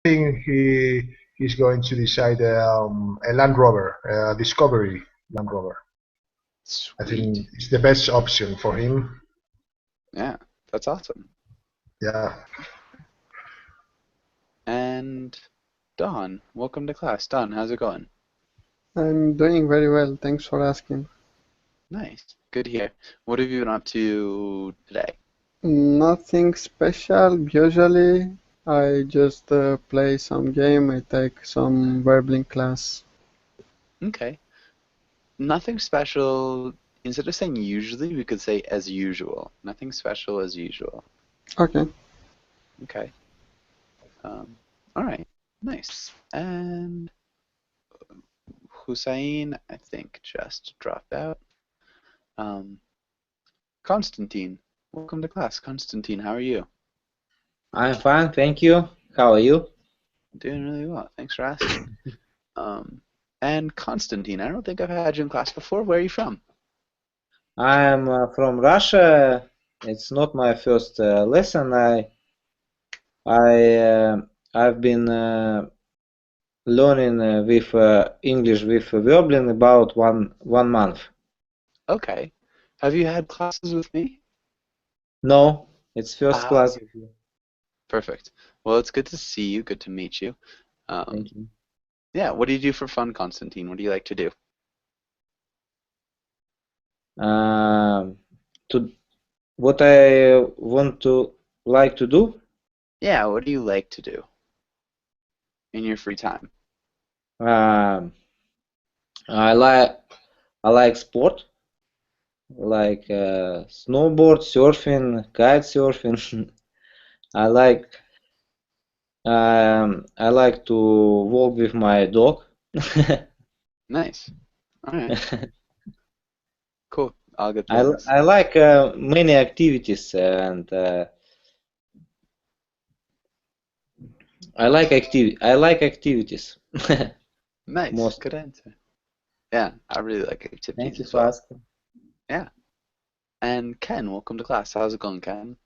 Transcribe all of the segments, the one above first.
think he's going to decide a Land Rover, Discovery Land Rover. I Sweet. think it's the best option for him. Yeah, that's awesome. Yeah. And Don, welcome to class. Don, how's it going? I'm doing very well, thanks for asking. Nice. Good to hear. What have you been up to today? Nothing special. Usually, I just play some game. I take some Verbling class. Okay. Nothing special. Instead of saying usually, we could say as usual. Nothing special as usual. Okay. Okay. All right. Nice. And Hussein, I think, just dropped out. Um, Constantine, welcome to class. Constantine, how are you? I'm fine, thank you. How are you? Doing really well. Thanks for asking. And Constantine, I don't think I've had you in class before. Where are you from? I'm from Russia. It's not my first lesson. I've been learning with English with Verblin about one month. Okay. Have you had classes with me? No, it's first Ah, class okay. with you. Perfect. Well, it's good to see you. Good to meet you. Thank you. Yeah, what do you do for fun, Constantine? What do you like to do? Um, to what I want to like to do? Yeah, what do you like to do in your free time? Um, I like sport, like snowboard, surfing, kite surfing. I like I like to walk with my dog. Nice. All right. Cool. All good I things. I like many activities and I like activities Nice. most. Good answer. Yeah, I really like Thank activities you as for well. asking. Yeah. And Ken, welcome to class. How's it going, Ken?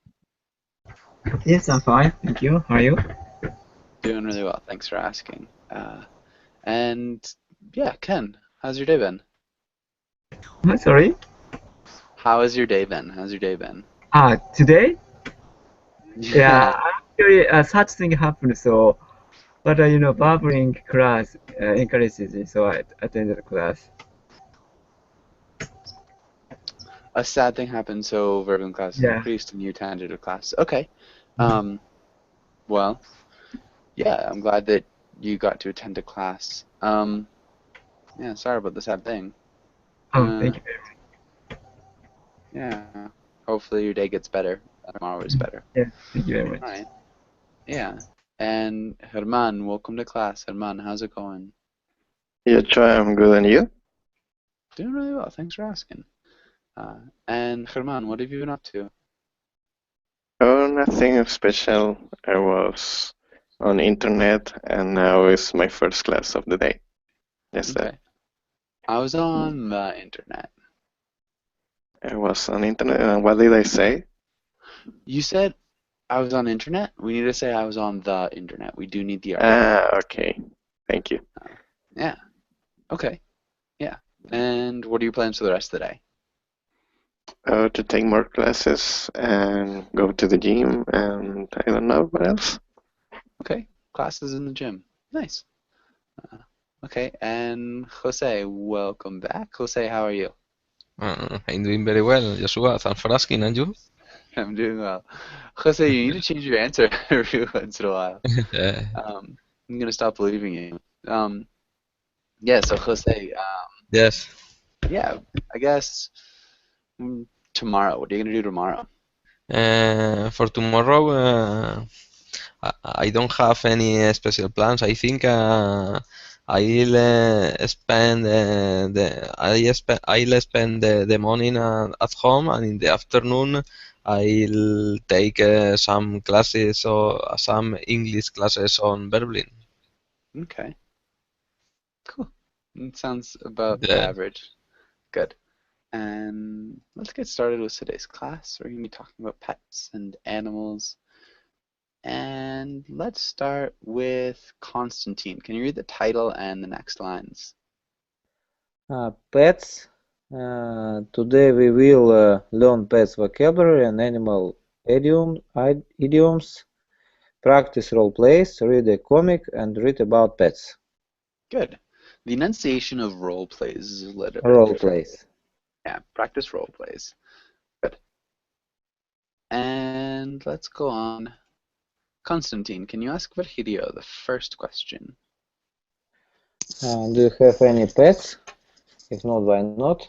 Yes, I'm fine. Thank you. How are you? Doing really well. Thanks for asking. And yeah, Ken, how's your day been? Sorry. How has your day been? How's your day been? Today? Yeah, Yeah. actually, such thing happened. So, but bubbling class encourages me, so I attended the class. A sad thing happened, so verbal classes Yeah. increased and you attended a class. Okay. Um, well, yeah, I'm glad that you got to attend a class. Yeah, sorry about the sad thing. Oh, Uh, thank you very yeah. Hopefully your day gets better. Tomorrow is much. better. Yeah, thank you very All much. right. Yeah. And Herman, welcome to class. Herman, how's it going? Yeah, Troy, I'm good, and you? Doing really well. Thanks for asking. And Herman, what have you been up to? Oh, nothing special. I was on internet, and now is my first class of the day. Yes, that. Okay. I was on the internet. I was on internet, and what did I say? You said I was on internet? We need to say I was on the internet. We do need the article. Okay. Thank you. Yeah. Okay. Yeah. And what are your plans for the rest of the day? To take more classes and go to the gym, and I don't know what else. Okay. Classes in the gym. Nice. Uh, okay. And Jose, welcome back. Jose, how are you? I'm doing very well, Joshua. Thanks for asking, and you? I'm doing well. Jose, you need to change your answer every once in a while. Uh, I'm gonna stop believing you. Yeah. So Jose, yes. yeah. I guess tomorrow. What are you gonna do tomorrow? For tomorrow, I don't have any special plans. I think I'll spend I'll spend the morning at home, and in the afternoon I'll take some classes or some English classes on Berlin. Okay. Cool. It sounds about Yeah. average. Good. And let's get started with today's class. We're going to be talking about pets and animals. And let's start with Constantine. Can you read the title and the next lines? Pets. Today we will learn pets vocabulary and animal idioms, practice role plays, read a comic, and read about pets. Good. The enunciation of role plays is a little Role different. plays. Yeah, practice role plays. Good. And let's go on. Constantine, can you ask Virgilio the first question? Do you have any pets? If not, why not?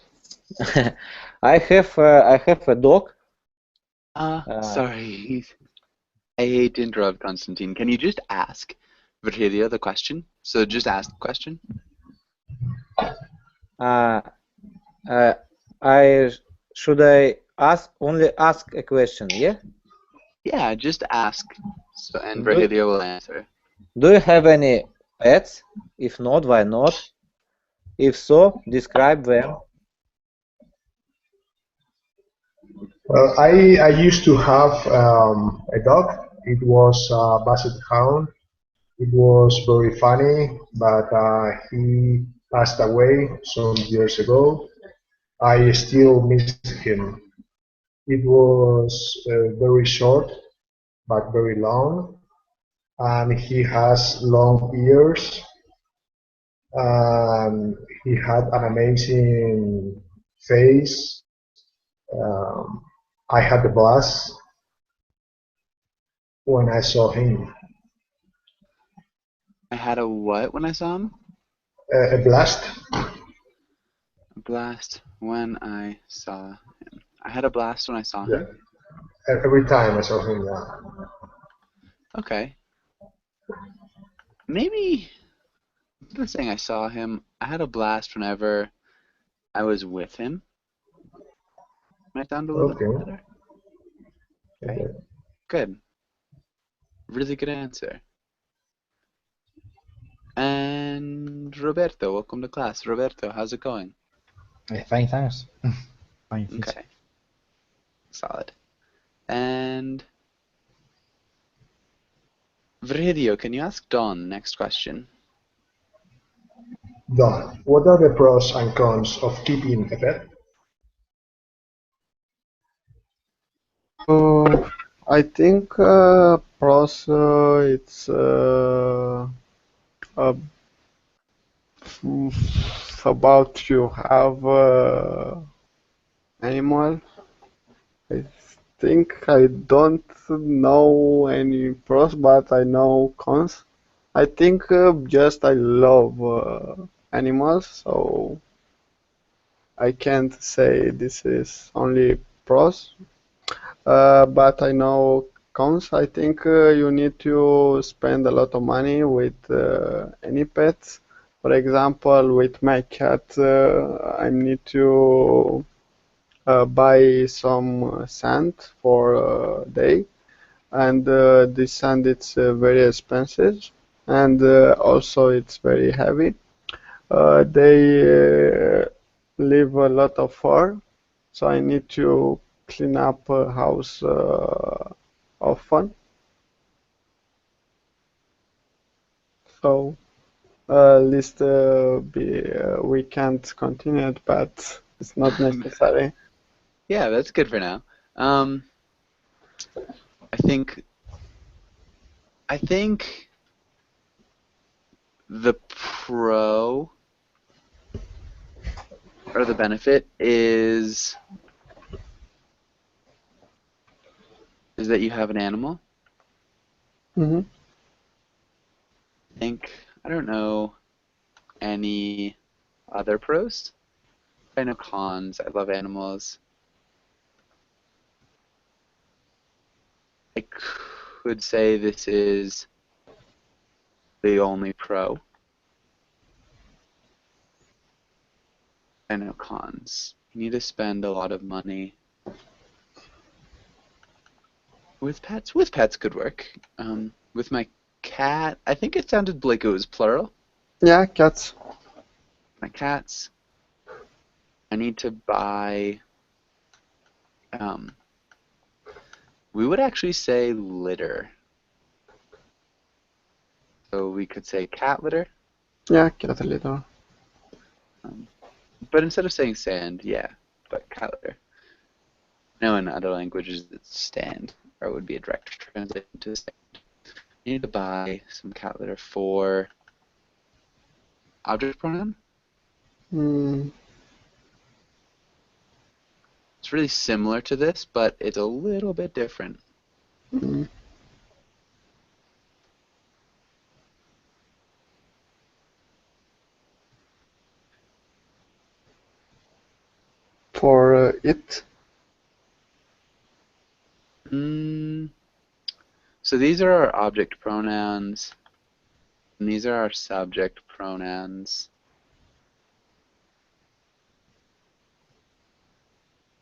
I have a dog. Sorry. I hate to interrupt, Constantine. Can you just ask Virgilio the question? So just ask the question. Should I only ask a question? Yeah. Yeah, just ask, so, and Virgilio will answer. Do you have any pets? If not, why not? If so, describe them. Well, I used to have a dog. It was a Basset Hound. It was very funny, but he passed away some years ago. I still miss him. It was very short, but very long, and he has long ears. And he had an amazing face. Um, I had a blast when I saw him. I had a what when I saw him? A blast. A blast when I saw him. I had a blast when I saw him? Every time I saw him, yeah. Okay. Maybe, I'm not saying I saw him. I had a blast whenever I was with him. Might sound a little bit better. Okay. Good. Really good answer. And Roberto, welcome to class. Roberto, how's it going? Fine, thanks. Fine, thanks. Okay. Solid. And Virgilio, can you ask Don next question? Don, what are the pros and cons of keeping a pet? I think pros it's about you have animal. I think I don't know any pros, but I know cons. I think just I love animals, so I can't say this is only pros. But I know cons. I think you need to spend a lot of money with any pets. For example, with my cat, I need to buy some sand for a day, and this sand it's very expensive, and also it's very heavy. They leave a lot of fur, so I need to clean up house often. So at least we can't continue it, but it's not necessary. Yeah, that's good for now. I think the pro or the benefit is that you have an animal. Mm-hmm. I don't know any other pros. I know cons. I love animals. I could say this is the only pro. I know cons. You need to spend a lot of money. With pets? With pets could work. With my cat, I think it sounded like it was plural. Yeah, cats. My cats, I need to buy, we would actually say litter. So we could say cat litter. Yeah, cat litter. But instead of saying sand, yeah, but cat litter. No, in other languages it's stand, or it would be a direct translation to stand. You need to buy some cat litter for object pronoun. Mm, It's really similar to this, but it's a little bit different. mm. For it. So these are our object pronouns, and these are our subject pronouns.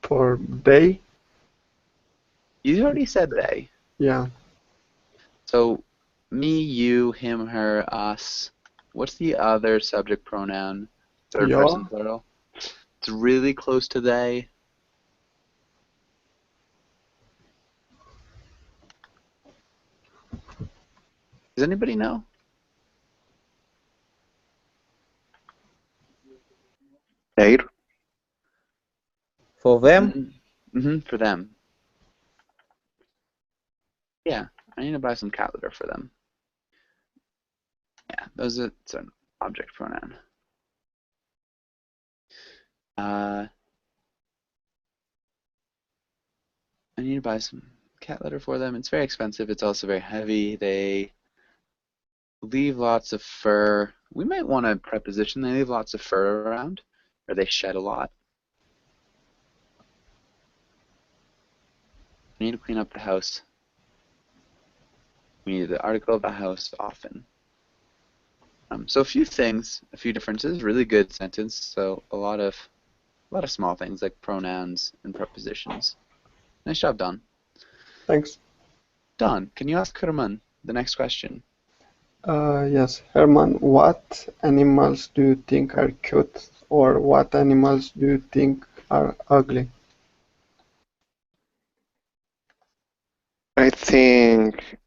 For they. You already said they. Yeah. So me, you, him, her, us. What's the other subject pronoun? Third Your. person plural. It's really close to they. Does anybody know? Their. For them, For them. Yeah, I need to buy some cat litter for them. Yeah, it's an object pronoun. I need to buy some cat litter for them. It's very expensive. It's also very heavy. They leave lots of fur. We might want a preposition. They leave lots of fur around, or they shed a lot. We need to clean up the house. We need the article of the house often. So a few things, a few differences. Really good sentence. So a lot of small things like pronouns and prepositions. Nice job, Don. Thanks. Don, can you ask Herman the next question? Yes, Herman, what animals do you think are cute, or what animals do you think are ugly? I think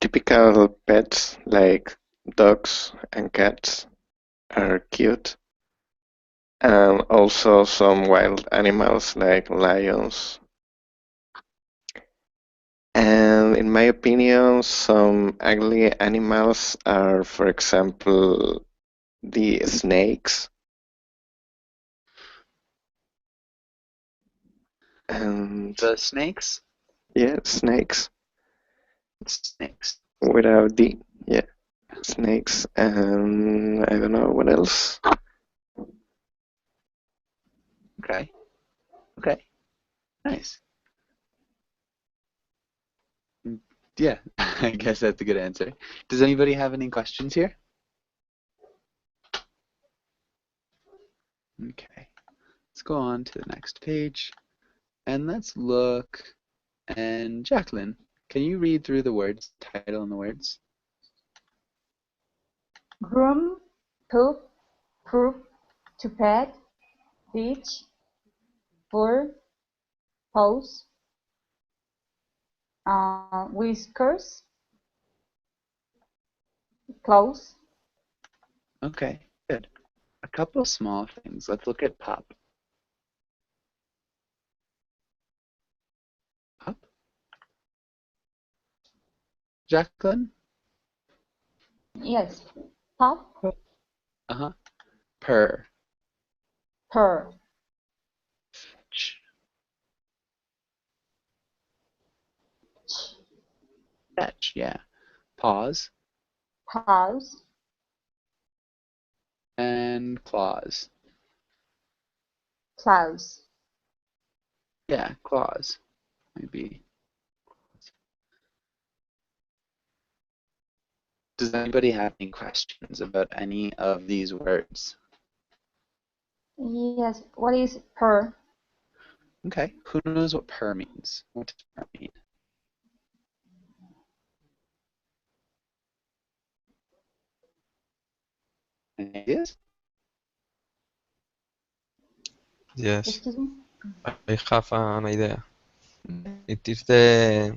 typical pets like dogs and cats are cute, and also some wild animals like lions. And in my opinion, some ugly animals are, for example, the snakes. And The snakes? yeah, snakes Snakes. without the, yeah, snakes. And I don't know what else. Okay. Okay. Nice. Yeah, I guess that's a good answer. Does anybody have any questions here? Okay. Let's go on to the next page. And let's look. And Jacqueline, can you read through the words, title and the words? Groom, poop, poop, to pet, beach, fur, hose, whiskers, clothes. Okay, good. A couple of small things. Let's look at pup. Pup? Jacqueline? Yes, pup, Uh-huh. Purr. purr, Ch. Fetch, yeah. Paws paws, and claws. clouds. Yeah, claws. Maybe. Does anybody have any questions about any of these words? Yes, what is purr? Okay, who knows what purr means? What does purr mean? Any ideas? Yes, Excuse me? I have an idea. It is the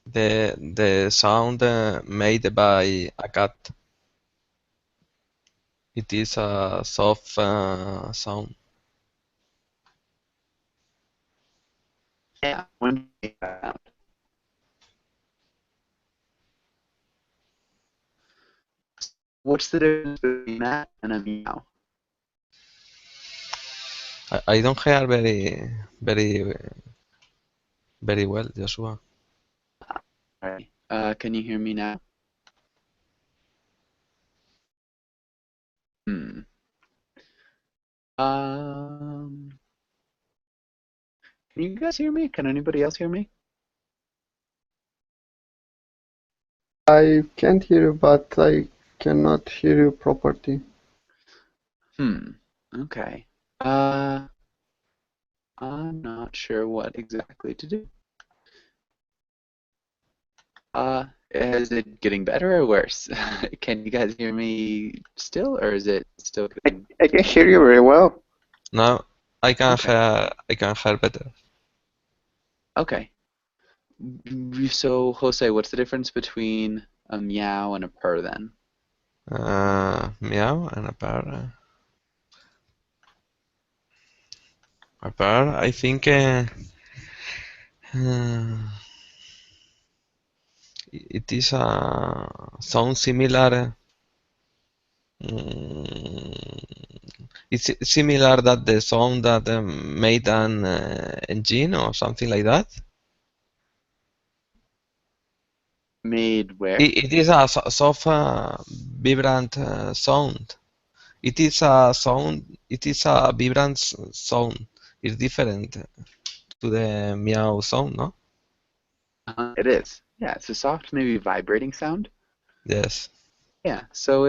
the sound made by a cat. It is a soft sound. Yeah, when you make that sound. What's the difference between that and a meow? I don't hear very well, Joshua. Alright. Can you hear me now? Hmm. Can you guys hear me? Can anybody else hear me? I can't hear you, but I cannot hear you properly. Okay. I'm not sure what exactly to do. Is it getting better or worse? Can you guys hear me still, or is it still getting... I can hear you very well. Now I can Okay. hear better. Okay. So, Jose, what's the difference between a meow and a purr then? Meow and a purr. A purr, I think it is a sound similar. It's similar that the sound that made an engine or something like that. Made where? It is a soft, vibrant sound. It is a sound. It is a vibrant sound. It's different to the meow sound, no? It is. Yeah, it's a soft, maybe vibrating sound. Yes. Yeah, so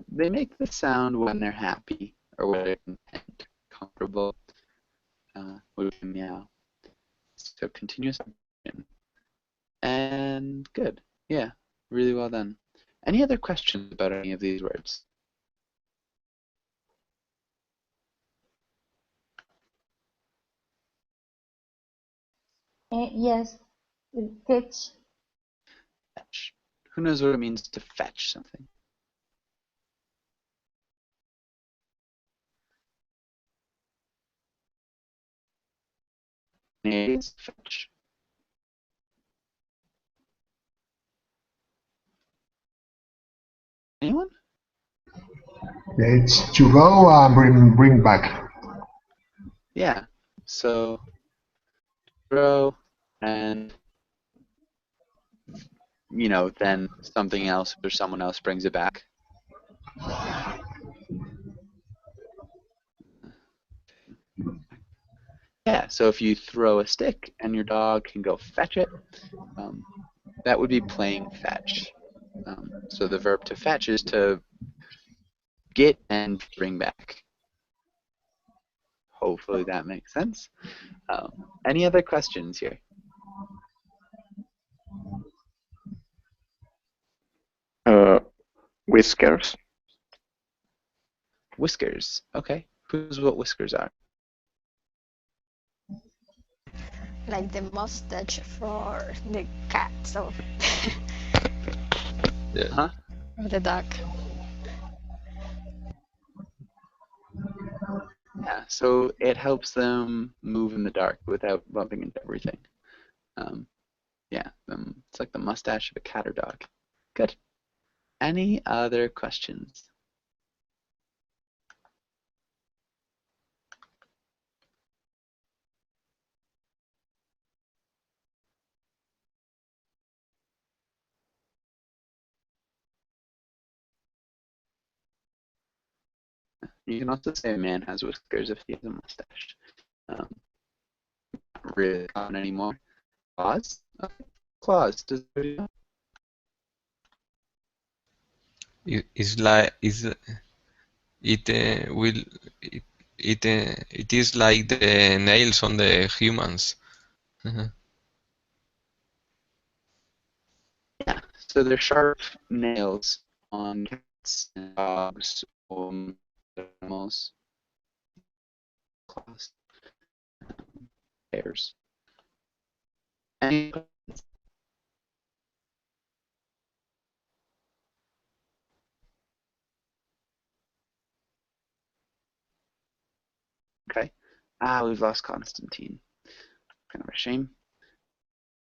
they make the sound when they're happy or when they're content, comfortable, with a meow. So continuous vibration. And good. Yeah, really well done. Any other questions about any of these words? Yes, fetch. Fetch. Who knows what it means to fetch something? Is fetch. Anyone? It's to go and bring back. Yeah. So throw and then something else or someone else brings it back. Yeah, so if you throw a stick and your dog can go fetch it, that would be playing fetch. So the verb to fetch is to get and bring back. Hopefully that makes sense. Any other questions here? Whiskers. Whiskers. Okay. Who knows what whiskers are? Like the mustache for the cat, so Yeah. Huh? or the dog. Yeah, so it helps them move in the dark without bumping into everything. Yeah, it's like the mustache of a cat or dog. Good. Any other questions? You can also say a man has whiskers if he has a mustache. Not really common anymore. Claws? Okay. Claws. Does anybody know? It's like it will it is like the nails on the humans. Yeah. So they're sharp nails on cats and dogs or animals. Claws. Hairs. Any questions? We've lost Constantine. Kind of a shame.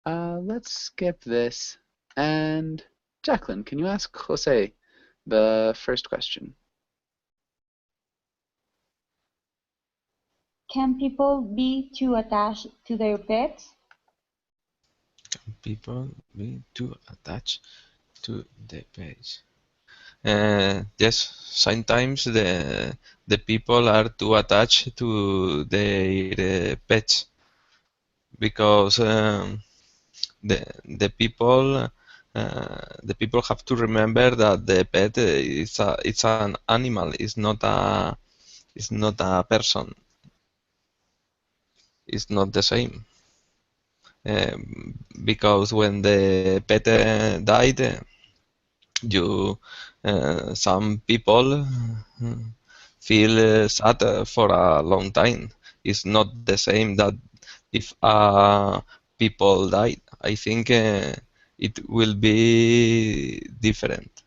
Let's skip this. And Jacqueline, can you ask Jose the first question? Can people be too attached to their pets? Can people be too attached to the page? Yes, sometimes the people are too attached to their pets because the people have to remember that the pet is it's an animal, it's not a person. It's not the same. Because when the pet died, you some people feel sad for a long time. It's not the same that if people died. I think it will be different.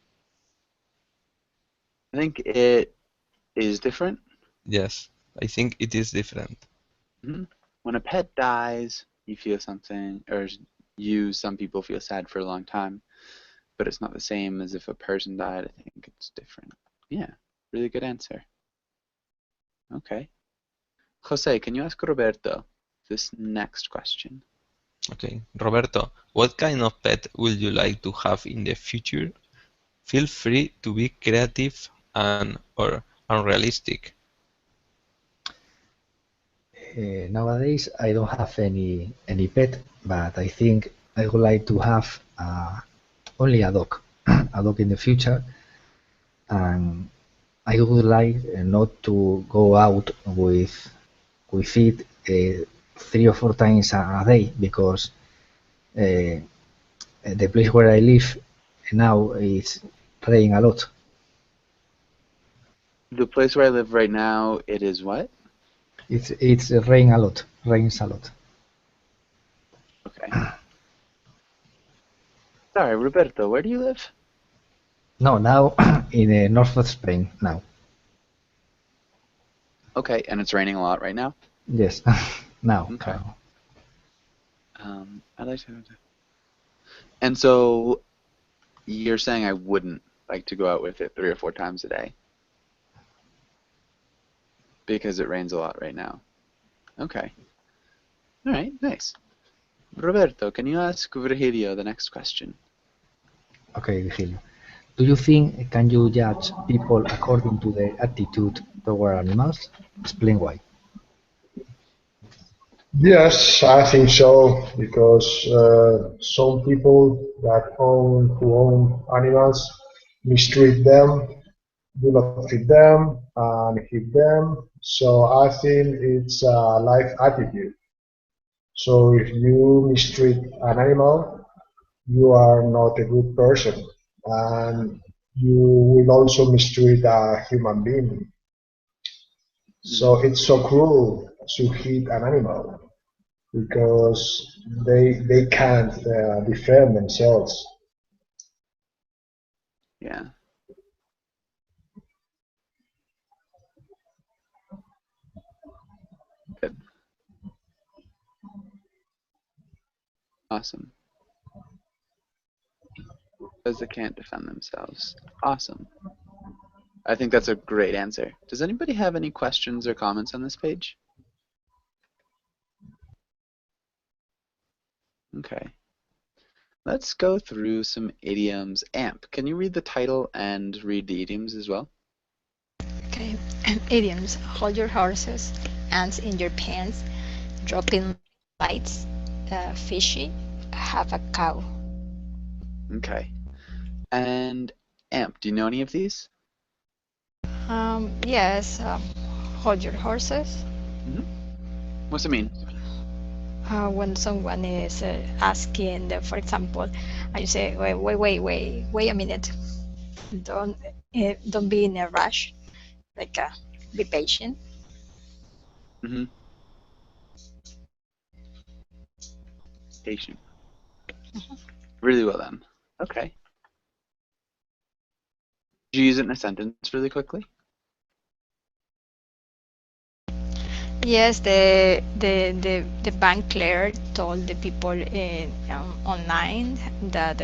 I think it is different. Yes, I think it is different. Mm-hmm. When a pet dies, you feel something, or some people feel sad for a long time, but it's not the same as if a person died. I think it's different. Yeah, really good answer. Okay. Jose, can you ask Roberto this next question? Okay, Roberto, what kind of pet would you like to have in the future? Feel free to be creative and or unrealistic. Nowadays, I don't have any pet, but I think I would like to have only a dog, a dog in the future, and I would like not to go out with it 3 or 4 times a day because the place where I live now is raining a lot. The place where I live right now, it is what? It's rain a lot. Rains a lot. Okay. Sorry, Roberto, where do you live? No, now in the north of Spain now. Okay, and it's raining a lot right now? Yes, now. Okay. I'd like to. And so you're saying I wouldn't like to go out with it 3 or 4 times a day because it rains a lot right now. Okay. All right, nice. Roberto, can you ask Virgilio the next question? Okay, Virgilio. Do you think can you judge people according to their attitude toward animals? Explain why. Yes, I think so, because some people who own animals mistreat them, do not feed them, and hit them. So I think it's a life attitude. So if you mistreat an animal, you are not a good person, and you will also mistreat a human being. So it's so cruel to hit an animal because they can't defend themselves. Yeah. Good. Awesome. Because they can't defend themselves. Awesome. I think that's a great answer. Does anybody have any questions or comments on this page? Okay. Let's go through some idioms. Amp, can you read the title and read the idioms as well? Okay. Idioms. Hold your horses. Ants in your pants. Dropping lights. Fishy. Have a cow. Okay. And Amp, do you know any of these? Yes. Hold your horses. What's it mean? When someone is asking, for example, I say, wait a minute. Don't be in a rush. Like, be patient. Patient. Really well done. Okay. Did you use it in a sentence really quickly? Yes, the bank clerk told the people online that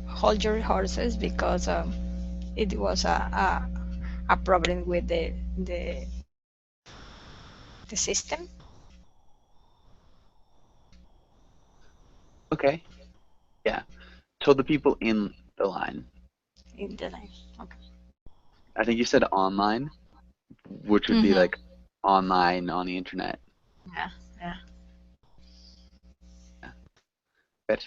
hold your horses because it was a problem with the system. Okay. Yeah. Told the people in the line. In the line. Okay. I think you said online, which would be Mm-hmm. like online on the internet. Yeah, yeah. Yeah. Good.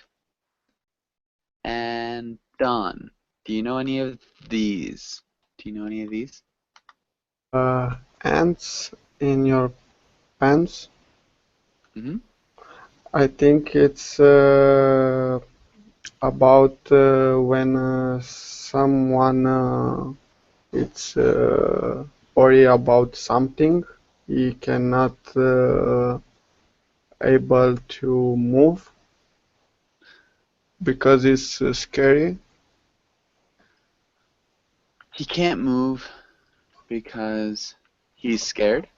And Don, do you know any of these? Do you know any of these? Ants in your pants. Mm-hmm. I think it's about when someone it's worry about something, he cannot able to move because it's scary. He can't move because he's scared.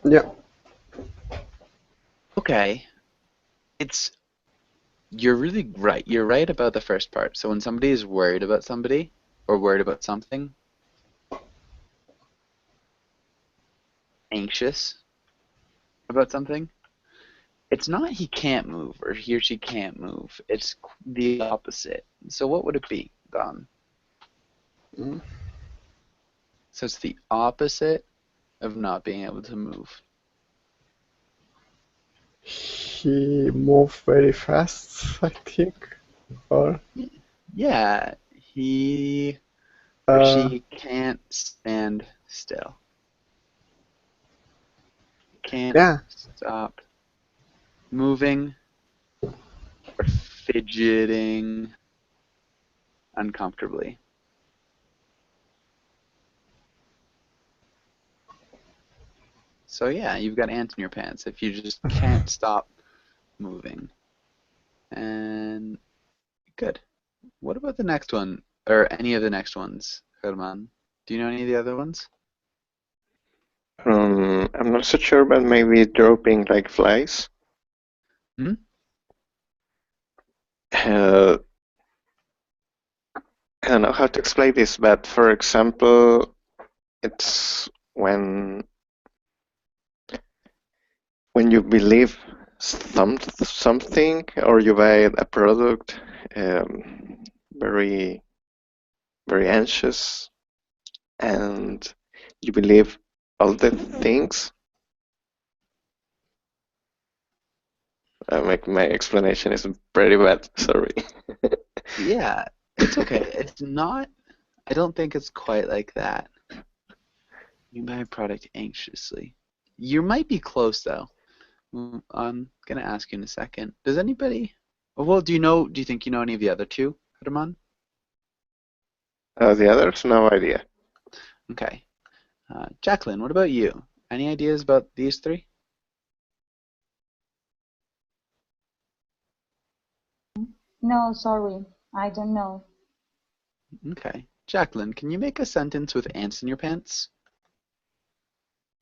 Yeah. Okay. You're really right. You're right about the first part. So when somebody is worried about somebody or worried about something, anxious about something, it's not he can't move or he or she can't move. It's the opposite. So what would it be, Don? Mm. So it's the opposite of not being able to move. He moved very fast, I think. Or Yeah, he or she can't stand still. Can't yeah. stop moving or fidgeting uncomfortably. So yeah, you've got ants in your pants if you just can't stop moving. And good. What about the next one? Or any of the next ones, Herman? Do you know any of the other ones? I'm not so sure, but maybe dropping like flies. Hmm? I don't know how to explain this, but for example, it's when you believe something or you buy a product, very very anxious, and you believe all the things. My explanation is pretty bad. Sorry. Yeah, it's okay. It's not, I don't think it's quite like that. You buy a product anxiously. You might be close though. I'm gonna ask you in a second. Does anybody? Well, do you think you know any of the other two, Herman? The others, no idea. Okay. Jacqueline, what about you? Any ideas about these three? No, sorry, I don't know. Okay. Jacqueline, can you make a sentence with ants in your pants?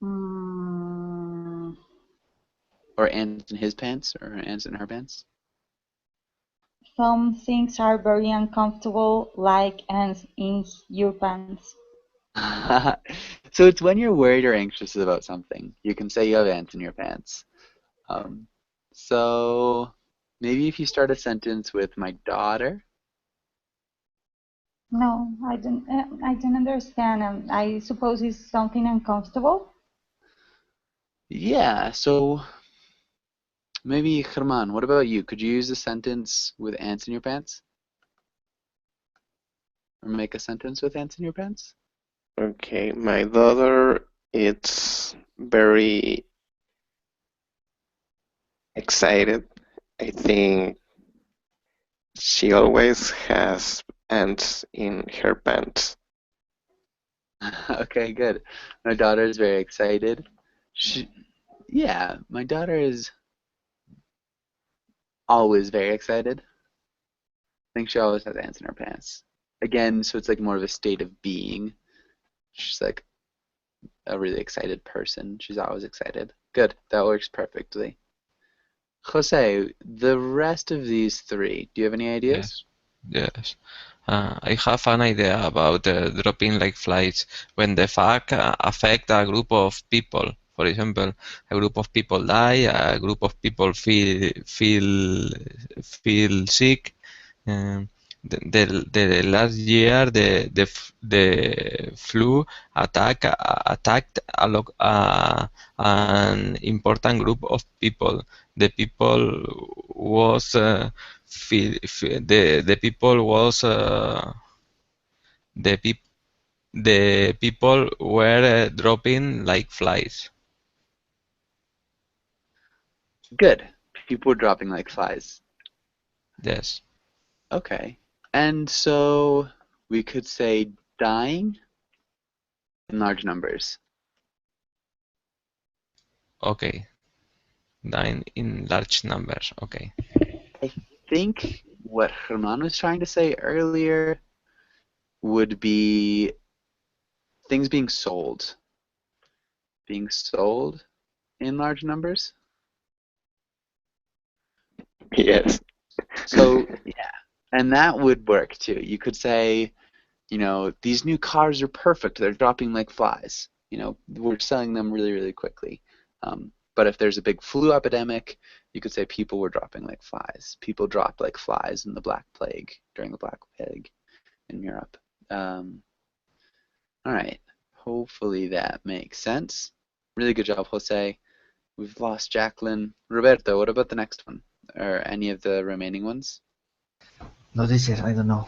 Mm, Or ants in his pants? Or ants in her pants? some things are very uncomfortable, like ants in your pants. So it's when you're worried or anxious about something. You can say you have ants in your pants. So maybe if you start a sentence with my daughter. No, I don't. I don't understand. I suppose it's something uncomfortable. Yeah, so maybe Germán, what about you? Could you use a sentence with ants in your pants? Or make a sentence with ants in your pants? Okay, my daughter is very excited. I think she always has ants in her pants. Okay, good. My daughter is very excited. Yeah, my daughter is always very excited. I think she always has ants in her pants. Again, so it's like more of a state of being. She's like a really excited person. She's always excited. Good. That works perfectly. Jose, the rest of these three, do you have any ideas? Yes. I have an idea about dropping like flies when the fact affect a group of people. For example, a group of people die, a group of people feel sick. Um, the last year, the flu attacked an important group of people. The people was the people was the peop the people were dropping like flies. Good. People were dropping like flies. Yes. Okay. And so we could say dying in large numbers. Okay. Dying in large numbers. Okay. I think what Herman was trying to say earlier would be things being sold. Being sold in large numbers. Yes. So, yeah. And that would work too. You could say, you know, these new cars are perfect. They're dropping like flies. You know, we're selling them really, really quickly. But if there's a big flu epidemic, you could say people were dropping like flies. People dropped like flies in the Black Plague, during the Black Plague in Europe. All right. Hopefully that makes sense. Really good job, Jose. We've lost Jacqueline. Roberto, what about the next one? Or any of the remaining ones? No, this is, I don't know.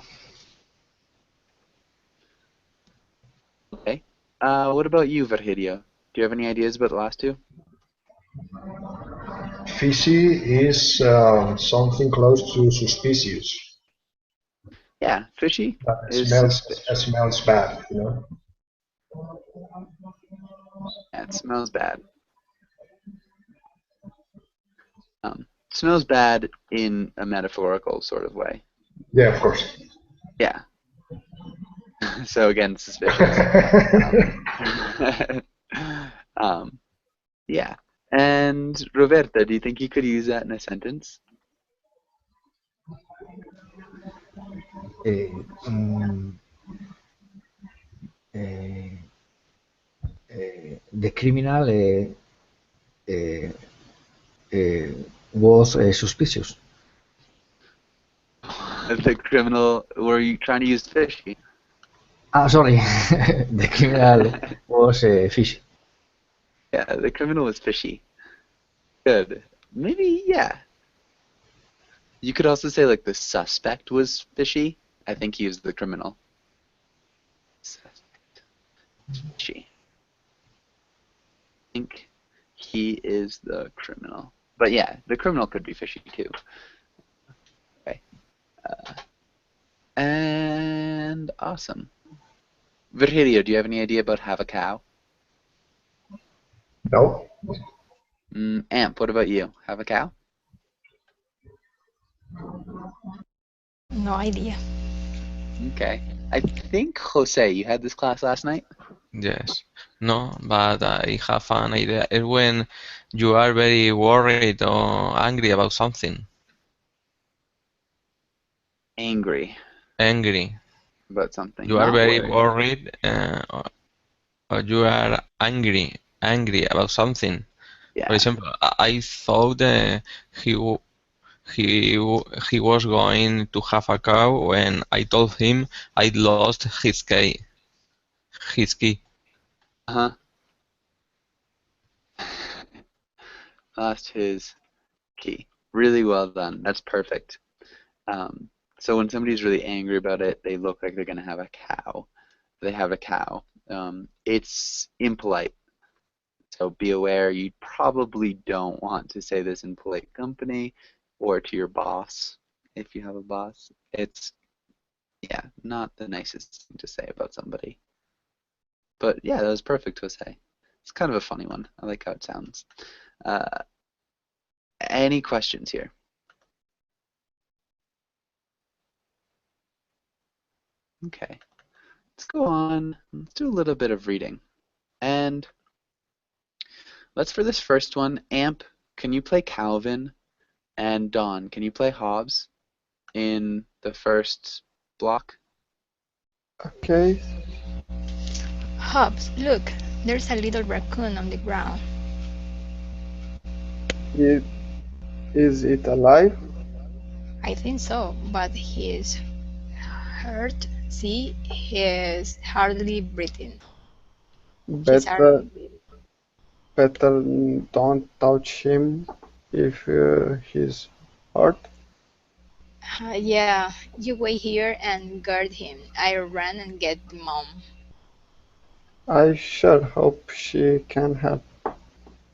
Okay. What about you, Virgilio? Do you have any ideas about the last two? Fishy is something close to suspicious. Yeah, fishy That is suspicious. smells bad, you know. Yeah, it smells bad. Smells bad in a metaphorical sort of way. Yeah, of course. Yeah. So again, suspicious. Yeah. And Roberta, do you think you could use that in a sentence? The criminal was suspicious. The criminal, were you trying to use fishy? Ah, sorry. The criminal was fishy. Yeah, the criminal was fishy. Good. Maybe, yeah. You could also say, like, the suspect was fishy. I think he was the criminal. Suspect. Fishy. I think he is the criminal. But yeah, the criminal could be fishy too. Okay. And awesome. Virgilio, do you have any idea about have a cow? No. Amp, what about you? Have a cow? No idea. Okay. I think, Jose, you had this class last night? Yes. No, but I have an idea. It's when you are very worried or angry about something. Angry. Angry. About something. You are Not very worried. worried or you are angry about something. Yeah. For example, I thought he was going to have a cow when I told him I'd lost his key. Uh-huh. Lost his key. Really well done. That's perfect. So when somebody's really angry about it, they look like they're going to have a cow. They have a cow. It's impolite. So be aware, you probably don't want to say this in polite company or to your boss if you have a boss. It's, yeah, not the nicest thing to say about somebody. But yeah, that was perfect, Jose. It's kind of a funny one. I like how it sounds. Any questions here? Okay. Let's go on. Let's do a little bit of reading. And let's, for this first one, Amp, can you play Calvin? And Dawn, can you play Hobbs in the first block? Okay. Hobbs, look, there's a little raccoon on the ground. Is it alive? I think so, but he's hurt. See, he's hardly breathing. He's hardly Better, breathing. better don't touch him if he's hurt. Yeah, you wait here and guard him. I'll run and get Mom. I sure hope she can help.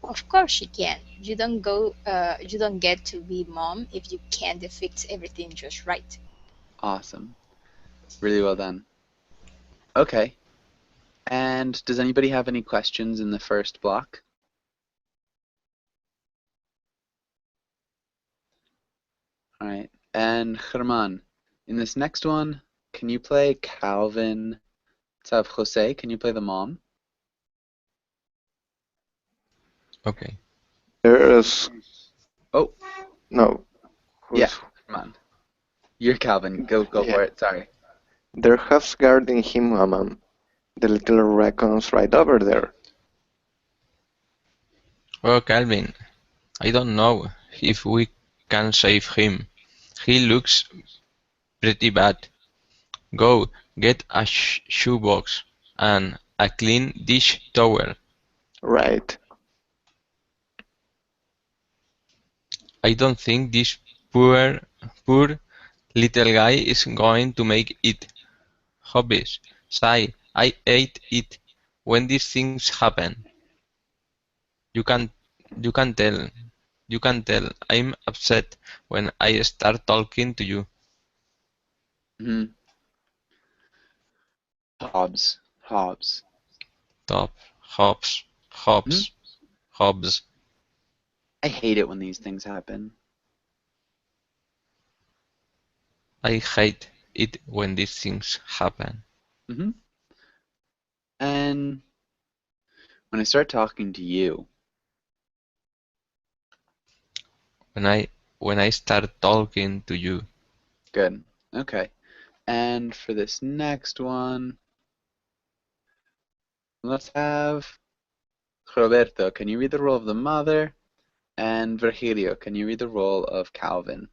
Of course she can. You don't get to be Mom if you can't fix everything just right. Awesome. Really well done. Okay. And does anybody have any questions in the first block? All right. And Germán, in this next one, can you play Calvin? Let's have Jose. Can you play the mom? Okay. There's Oh, no. yeah. Who's Come on. You're Calvin. Go Yeah. for it. Sorry. They're half guarding him, Mom. The little raccoon's right over there. Oh, Calvin, I don't know if we can save him. He looks pretty bad. Go get a shoebox and a clean dish towel. Right. I don't think this poor little guy is going to make it. Hobbies. Say, I ate it. When these things happen, you can you can tell. You can tell I'm upset when I start talking to you. Hmm. Hobbs. Hobbs. Top, Hobbs, Hobbs, Hobbs. I hate it when these things happen. I hate it when these things happen. Hmm. And when I start talking to you, When I start talking to you. good. Okay. And for this next one, let's have Roberto. Can you read the role of the mother? And Virgilio, can you read the role of Calvin?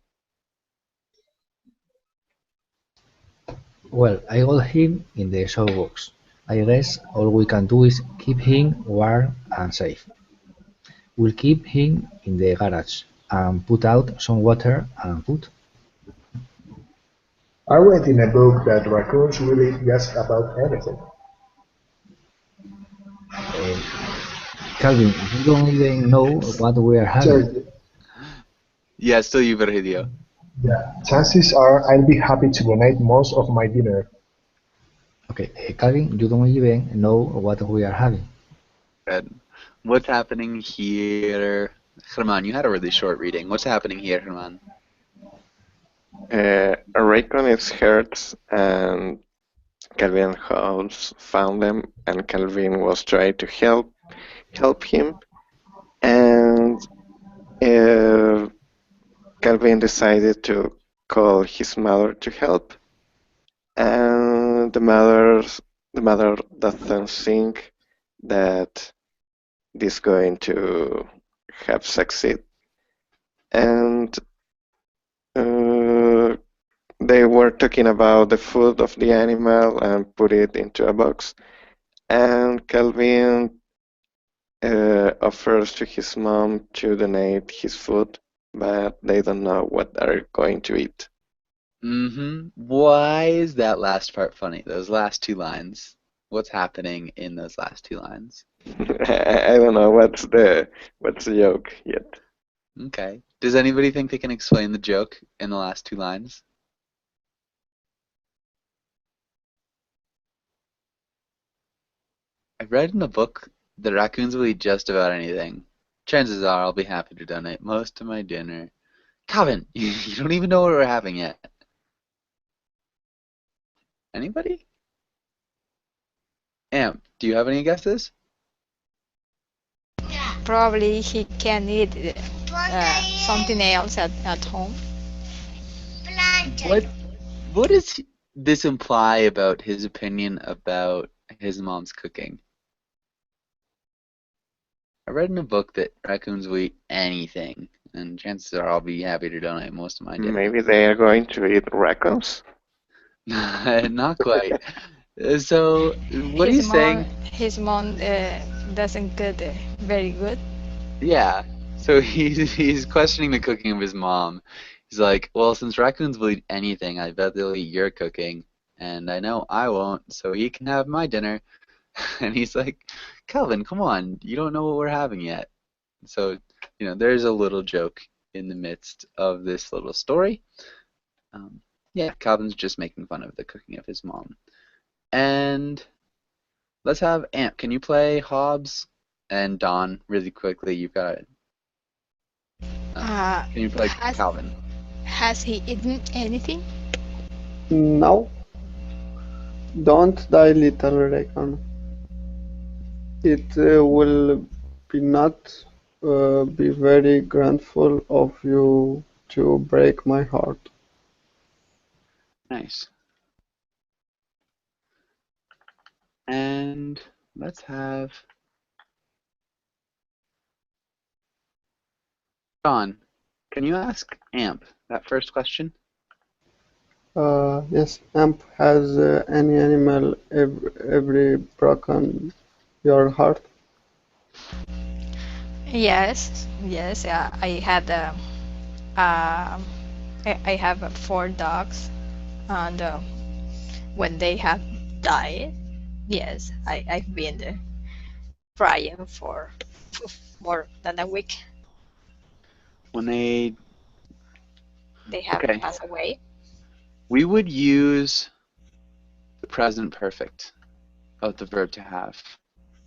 Well, I got him in the showbox. I guess all we can do is keep him warm and safe. We'll keep him in the garage and put out some water and food. I read in a book that raccoons will eat just about anything. Calvin, you don't even know what we are having. So, Yeah, still you, Virgilio. yeah, chances are I'll be happy to donate most of my dinner. Okay, Calvin, you don't even know what we are having. Good. What's happening here? Germán, you had a really short reading. What's happening here, Germán? Raycon is hurt, and Calvin and Hobbs found them, and Calvin was trying to help him, and Calvin decided to call his mother to help, and the mother doesn't think that this is going to have succeed, and they were talking about the food of the animal and put it into a box, and Calvin offers to his mom to donate his food, but they don't know what they're going to eat. Mm-hmm. Why is that last part funny? Those last two lines. What's happening in those last two lines? I don't know what's the joke yet. Okay. Does anybody think they can explain the joke in the last two lines? I read in the book that raccoons will eat just about anything. Chances are I'll be happy to donate most of my dinner. Calvin, you don't even know what we're having yet. Anybody? Amp, do you have any guesses? probably he can eat something else at home. What does this imply about his opinion about his mom's cooking? I read in a book that raccoons will eat anything, and chances are I'll be happy to donate most of my dinner. Maybe they are going to eat raccoons? Not quite. So, what are you saying? His mom doesn't cook very good. Yeah. So he's questioning the cooking of his mom. He's like, well, since raccoons will eat anything, I bet they'll eat your cooking, and I know I won't, so he can have my dinner. And he's like, Calvin, come on, you don't know what we're having yet. So, there's a little joke in the midst of this little story. Yeah, Calvin's just making fun of the cooking of his mom. And let's have Amp. Can you play Hobbs? And Don, really quickly, you've got it. Can you play Calvin? Has he eaten anything? No. Don't die, little raccoon. It will be not be very grateful of you to break my heart. Nice. And let's have Don. Can you ask Amp that first question? Yes, Amp, has any animal ever broken your heart? Yes. I had I have 4 dogs, and when they have died, yes, I've been crying for more than a week. When they have passed away. We would use the present perfect of the verb to have.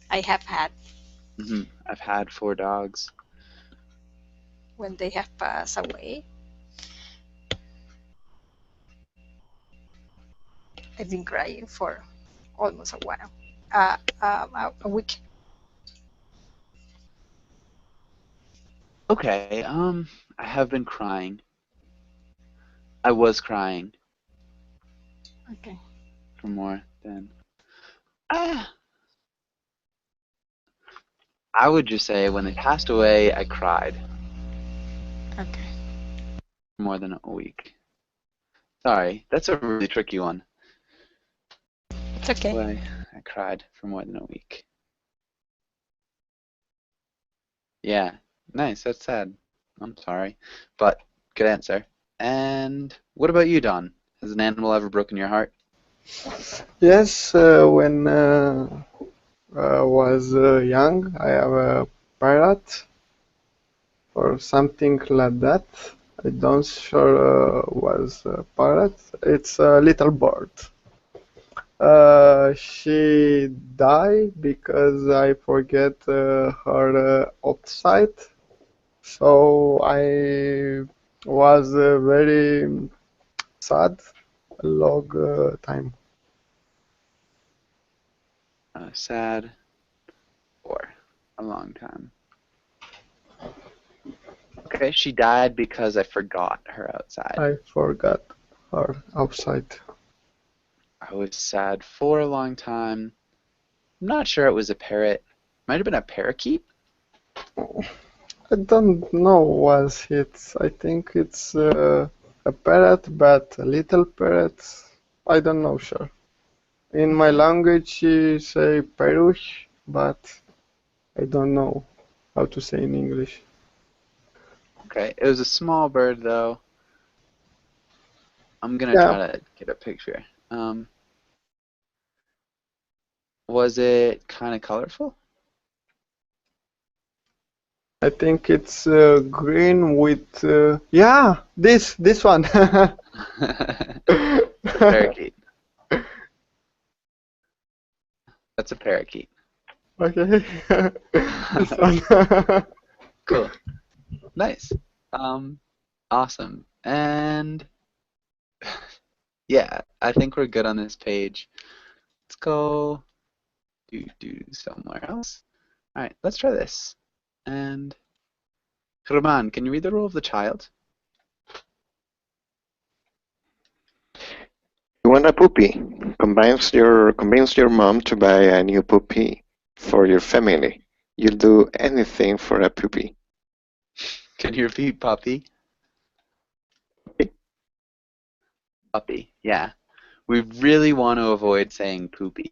I have had. I've had 4 dogs. When they have passed away, I've been crying for almost a while, a week. Okay, I have been crying. I was crying. Okay. For more than... I would just say when they passed away, I cried. Okay. For more than a week. Sorry, that's a really tricky one. It's okay. Why I cried for more than a week. Yeah, nice, that's sad. I'm sorry. But, good answer. And what about you, Don? Has an animal ever broken your heart? Yes, when was young, I have a parrot or something like that. I don't sure was a parrot. It's a little bird. She died because I forget her outside. So I was very sad a long time. Sad for a long time. Okay, she died because I forgot her outside. I forgot her outside. I was sad for a long time. I'm not sure it was a parrot. Might have been a parakeet? I don't know was it. I think it's a parrot, but a little parrot. I don't know, sure. In my language, you say perush, but I don't know how to say in English. Okay, it was a small bird, though. I'm gonna try to get a picture. Was it kind of colorful? I think it's green with yeah, this one. Parakeet. That's a parakeet. Okay. This one. Cool. Nice. Awesome. And yeah, I think we're good on this page. Let's go do somewhere else. All right, let's try this. And German, can you read the role of the child? You want a puppy? Convince your mom to buy a new puppy for your family. You'll do anything for a puppy. Can you repeat puppy? Puppy, yeah. We really want to avoid saying poopy.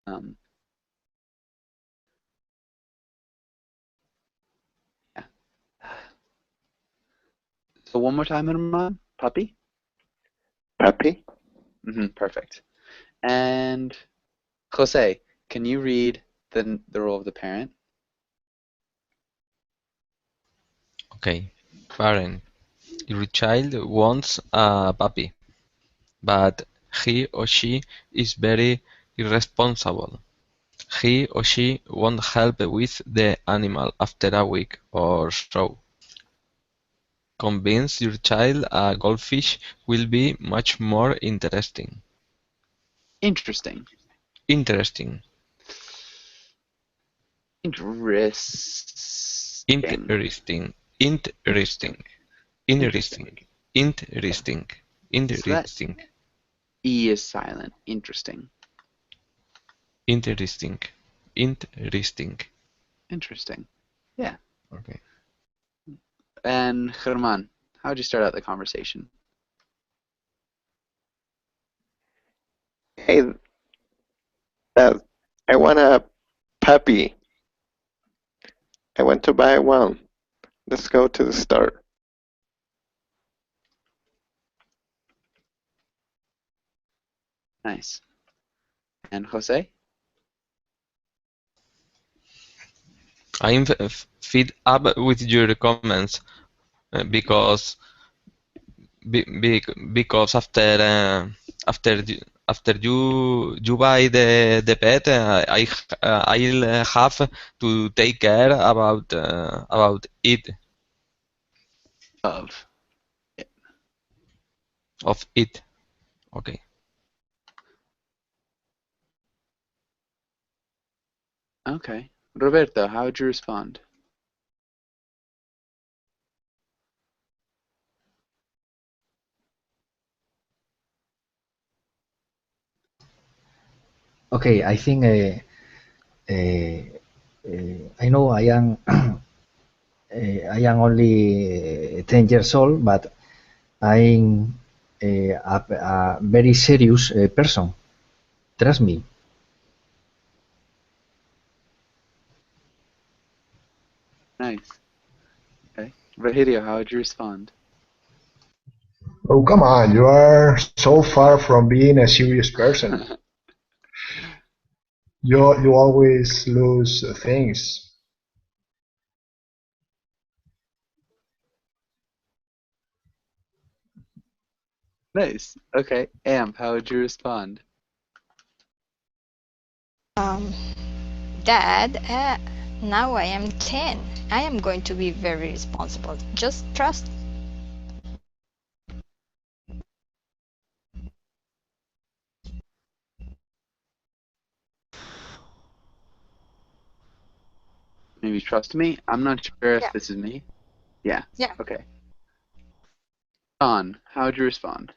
Yeah. So one more time, Herman. Puppy? Puppy? Perfect. And Jose, can you read the role of the parent? Okay. Parent. Your child wants a puppy, but he or she is very irresponsible. He or she won't help with the animal after a week or so. Convince your child a goldfish will be much more interesting. Interesting. Interesting. Interesting. Interesting. Interesting. Interesting. So that Interesting. E is silent. Interesting. Interesting. Interesting. Interesting. Yeah. Okay. And German, how would you start out the conversation? Hey, Dad, I want a puppy. I want to buy one. Let's go to the store. Nice. And Jose? I'm fed up with your comments because because after you buy the pet, I'll have to take care about it. Of it. Okay. Okay. Roberto, how would you respond? Okay, I think I know I am I am only 10 years old, but I'm a very serious person. Trust me. Nice. Okay. Virgilio, how would you respond? Oh, come on, you are so far from being a serious person. You always lose things. Nice. Okay. Amp, how would you respond? Dad, now I am 10. I am going to be very responsible. Just trust. Maybe trust me? I'm not sure if Yeah. this is me. Yeah. Yeah. Okay. Don, how would you respond?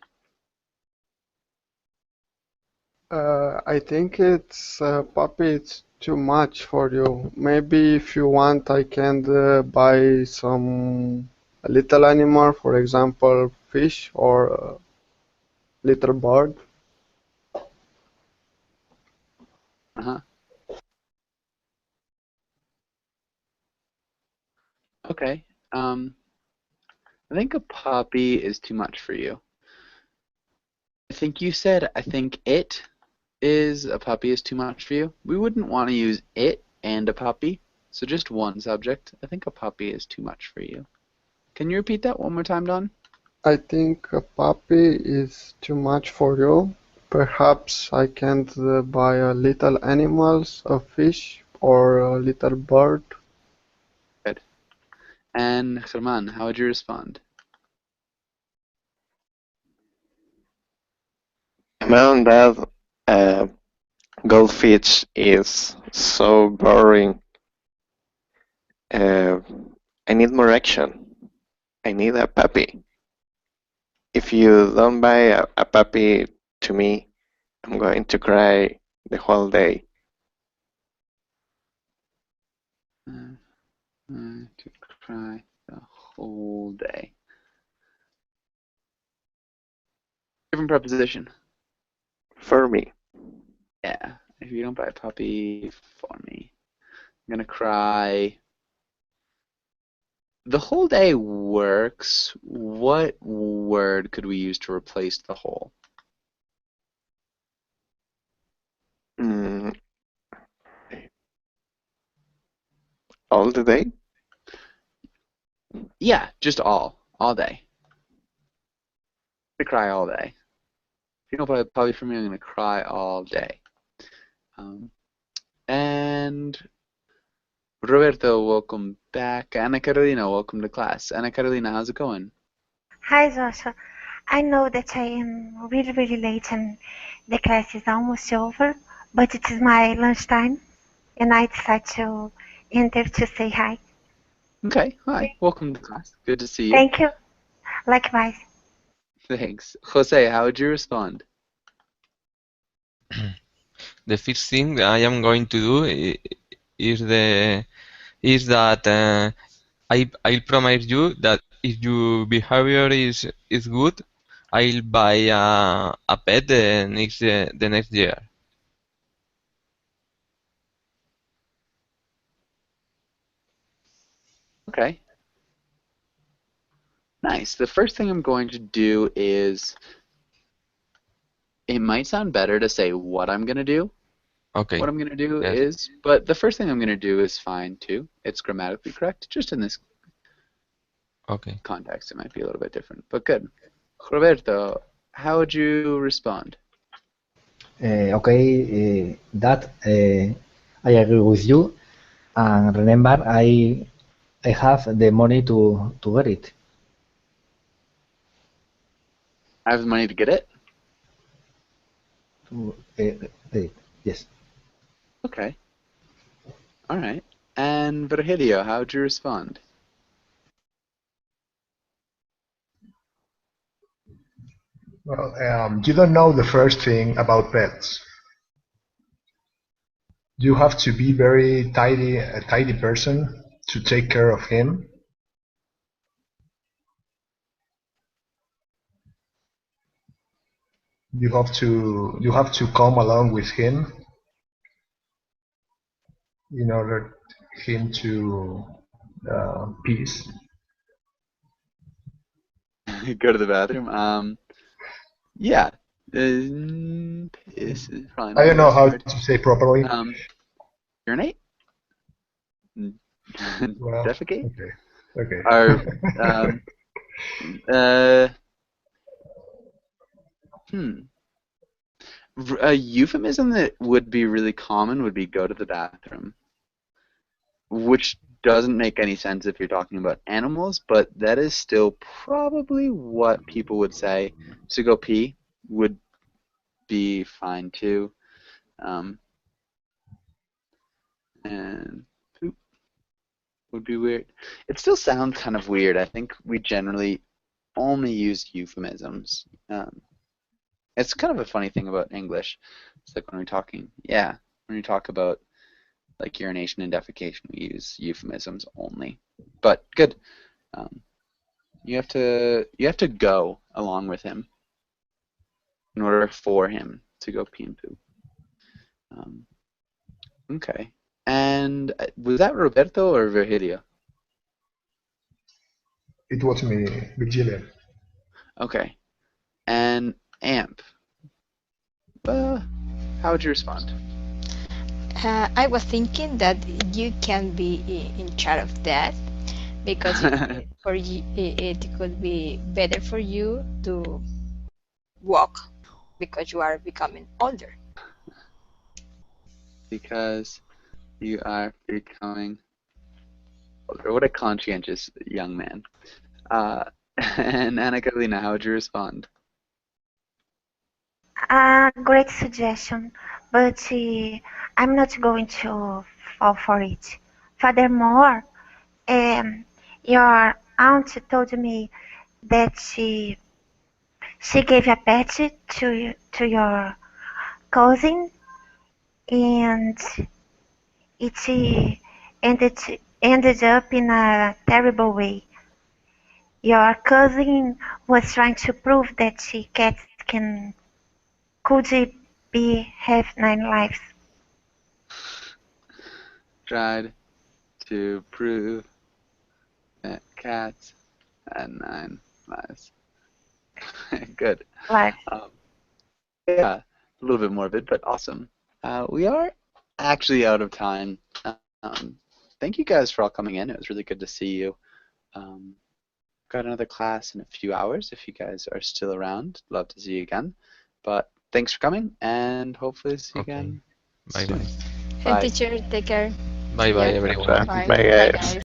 I think it's puppy. It's too much for you. Maybe if you want, I can buy some little animal, for example, fish or little bird. Uh-huh. Okay. I think a puppy is too much for you. I think you said, I think it is a puppy is too much for you. We wouldn't want to use it and a puppy, so just one subject. I think a puppy is too much for you. Can you repeat that one more time, Don? I think a puppy is too much for you. Perhaps I can't buy a little animals, a fish or a little bird. Good. And German, how would you respond? Man, that goldfish is so boring. I need more action. I need a puppy. If you don't buy a puppy to me, I'm going to cry the whole day. To cry the whole day. Different preposition. For me. Yeah. If you don't buy a puppy for me, I'm gonna cry. The whole day works. What word could we use to replace the whole? All the day? Yeah, just all day. I cry all day. If you don't buy a puppy for me, I'm gonna cry all day. And Roberto, welcome back. Ana Carolina, welcome to class. Ana Carolina, how's it going? Hi, Joshua. I know that I am really, really late and the class is almost over, but it is my lunchtime and I decided to enter to say hi. Okay, hi. Welcome to class. Good to see you. Thank you. Likewise. Thanks. Jose, how would you respond? The first thing I am going to do is that I'll promise you that if your behavior is good, I'll buy a pet the next year. Okay. Nice. The first thing I'm going to do is, it might sound better to say what I'm going to do. Okay. What I'm going to do Yes. is, but the first thing I'm going to do is fine too. It's grammatically correct. Just in this Okay. context, it might be a little bit different, but good. Roberto, how would you respond? Okay, that I agree with you. And remember, I have the money to get it. I have the money to get it? To get it. Yes. Okay. All right. And Virgilio, how would you respond? Well, you don't know the first thing about pets. You have to be very tidy, a tidy person to take care of him. You have to come along with him in order him to peace. Go to the bathroom. Yeah. This is probably not I don't the know best how word. to say properly. Urinate? Well, Defecate? okay. A euphemism that would be really common would be go to the bathroom, which doesn't make any sense if you're talking about animals, but that is still probably what people would say. To go pee would be fine too. And poop would be weird. It still sounds kind of weird. I think we generally only use euphemisms. It's kind of a funny thing about English. It's like when we talk about like urination and defecation, we use euphemisms only. But good. You have to go along with him in order for him to go pee and poo. Okay. And was that Roberto or Virgilio? It was me, Virgilio. Okay. And Amp, how would you respond? I was thinking that you can be in charge of that because for you, it could be better for you to walk because you are becoming older. Because you are becoming older. What a conscientious young man. And Ana Carolina, how would you respond? Great suggestion, but I'm not going to fall for it. Furthermore, Your aunt told me that she gave a pet to your cousin, and it ended up in a terrible way. Your cousin was trying to prove that cats could have 9 lives. Tried to prove that cats had 9 lives. Good. Lives. Yeah, a little bit morbid, but awesome. We are actually out of time. Thank you guys for all coming in. It was really good to see you. Got another class in a few hours. If you guys are still around, love to see you again. But thanks for coming, and hopefully see you again. Bye bye. Hey, teacher, take care. Bye bye, Yeah. everyone. Bye. Bye, Bye, guys. guys.